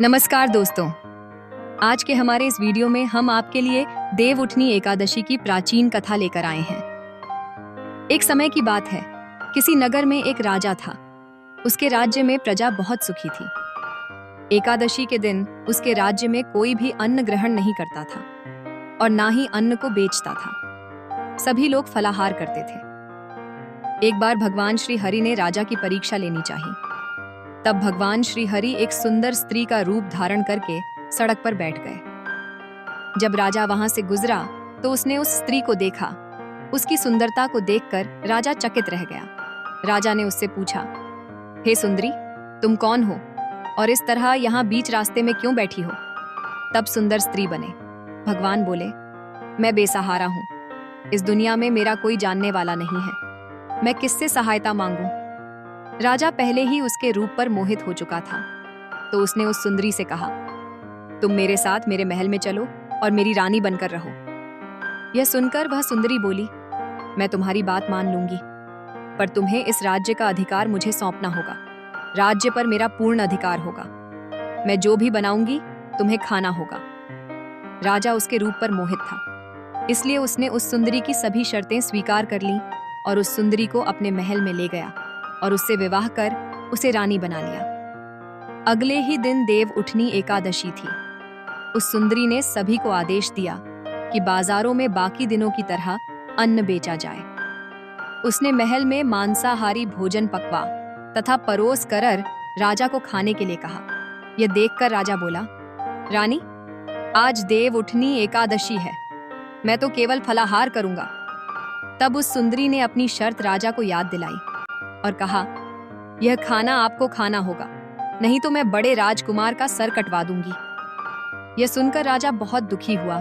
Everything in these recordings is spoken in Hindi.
नमस्कार दोस्तों, आज के हमारे इस वीडियो में हम आपके लिए देवउठनी एकादशी की प्राचीन कथा लेकर आए हैं। एक समय की बात है, किसी नगर में एक राजा था। उसके राज्य में प्रजा बहुत सुखी थी। एकादशी के दिन उसके राज्य में कोई भी अन्न ग्रहण नहीं करता था और ना ही अन्न को बेचता था। सभी लोग फलाहार करते थे। एक बार भगवान श्री हरि ने राजा की परीक्षा लेनी चाहिए। तब भगवान श्री हरि एक सुंदर स्त्री का रूप धारण करके सड़क पर बैठ गए। जब राजा वहां से गुजरा तो उसने उस स्त्री को देखा। उसकी सुंदरता को देखकर राजा चकित रह गया। राजा ने उससे पूछा, हे सुंदरी, तुम कौन हो और इस तरह यहाँ बीच रास्ते में क्यों बैठी हो? तब सुंदर स्त्री बने। भगवान बोले, मैं बेसहारा हूँ। इस दुनिया में मेरा कोई जानने वाला नहीं है। मैं किससे सहायता मांगूं? राजा पहले ही उसके रूप पर मोहित हो चुका था, तो उसने उस सुंदरी से कहा, तुम मेरे साथ मेरे महल में चलो और मेरी रानी बनकर रहो। यह सुनकर वह सुंदरी बोली, मैं तुम्हारी बात मान लूंगी, पर तुम्हें इस राज्य का अधिकार मुझे सौंपना होगा। राज्य पर मेरा पूर्ण अधिकार होगा। मैं जो भी बनाऊंगी तुम्हें खाना होगा। राजा उसके रूप पर मोहित था, इसलिए उसने उस सुंदरी की सभी शर्तें स्वीकार कर लीं और उस सुंदरी को अपने महल में ले गया और उससे विवाह कर उसे रानी बना लिया। अगले ही दिन देवउठनी एकादशी थी। उस सुंदरी ने सभी को आदेश दिया कि बाजारों में बाकी दिनों की तरह अन्न बेचा जाए। उसने महल में मांसाहारी भोजन पकवा तथा परोस कर राजा को खाने के लिए कहा। यह देखकर राजा बोला, रानी, आज देवउठनी एकादशी है, मैं तो केवल फलाहार करूंगा। तब उस सुंदरी ने अपनी शर्त राजा को याद दिलाई और कहा, यह खाना आपको खाना होगा, नहीं तो मैं बड़े राजकुमार का सर कटवा दूंगी। यह सुनकर राजा बहुत दुखी हुआ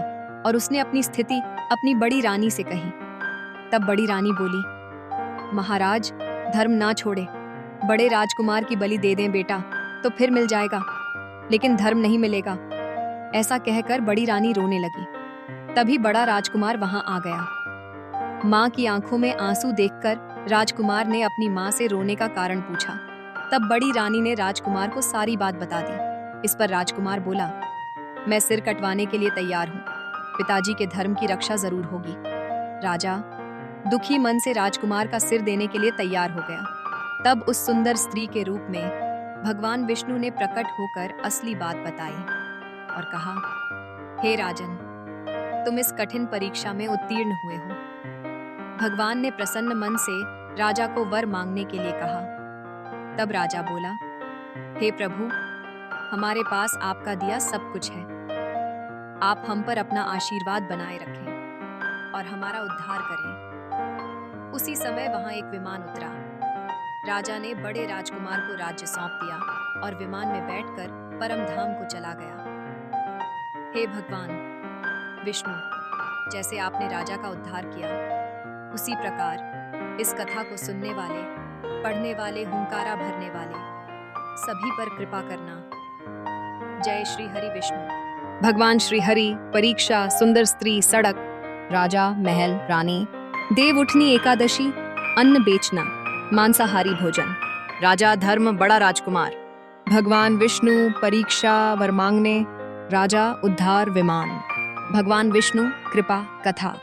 और उसने अपनी स्थिति अपनी बड़ी रानी से कही। तब बड़ी रानी बोली, महाराज, धर्म ना छोड़े, बड़े राजकुमार की बलि दे दें बेटा, तो फिर मिल जाएगा, लेकिन धर्म नहीं मिलेगा। ऐसा कहकर बड़ी रानी रोने लगी। तभी बड़ा राजकुमार वहां आ गया। मां की आंखों में आंसू देखकर राजकुमार ने अपनी मां से रोने का कारण पूछा। तब बड़ी रानी ने राजकुमार को सारी बात बता दी। इस पर राजकुमार बोला, मैं सिर कटवाने के लिए तैयार हूँ। पिताजी के धर्म की रक्षा जरूर होगी। राजा दुखी मन से राजकुमार का सिर देने के लिए तैयार हो गया। तब उस सुंदर स्त्री के रूप में भगवान विष्णु ने प्रकट होकर असली बात बताई और कहा, हे राजन, तुम इस कठिन परीक्षा में उत्तीर्ण हुए हो। भगवान ने प्रसन्न मन से राजा को वर मांगने के लिए कहा। तब राजा बोला, हे प्रभु, हमारे पास आपका दिया सब कुछ है। आप हम पर अपना आशीर्वाद बनाए रखें और हमारा उद्धार करें। उसी समय वहां एक विमान उतरा। राजा ने बड़े राजकुमार को राज्य सौंप दिया और विमान में बैठकर परम धाम को चला गया। हे भगवान विष्णु, जैसे आपने राजा का उद्धार किया, उसी प्रकार इस कथा को सुनने वाले, पढ़ने वाले, हुंकारा भरने वाले सभी पर कृपा करना। जय श्री हरि विष्णु। भगवान श्री हरि, परीक्षा, सुंदर स्त्री, सड़क, राजा, महल, रानी, देवउठनी एकादशी, अन्न बेचना, मांसाहारी भोजन, राजा, धर्म, बड़ा राजकुमार, भगवान विष्णु, परीक्षा, वर मांगने, राजा, उद्धार, विमान, भगवान विष्णु, कृपा, कथा।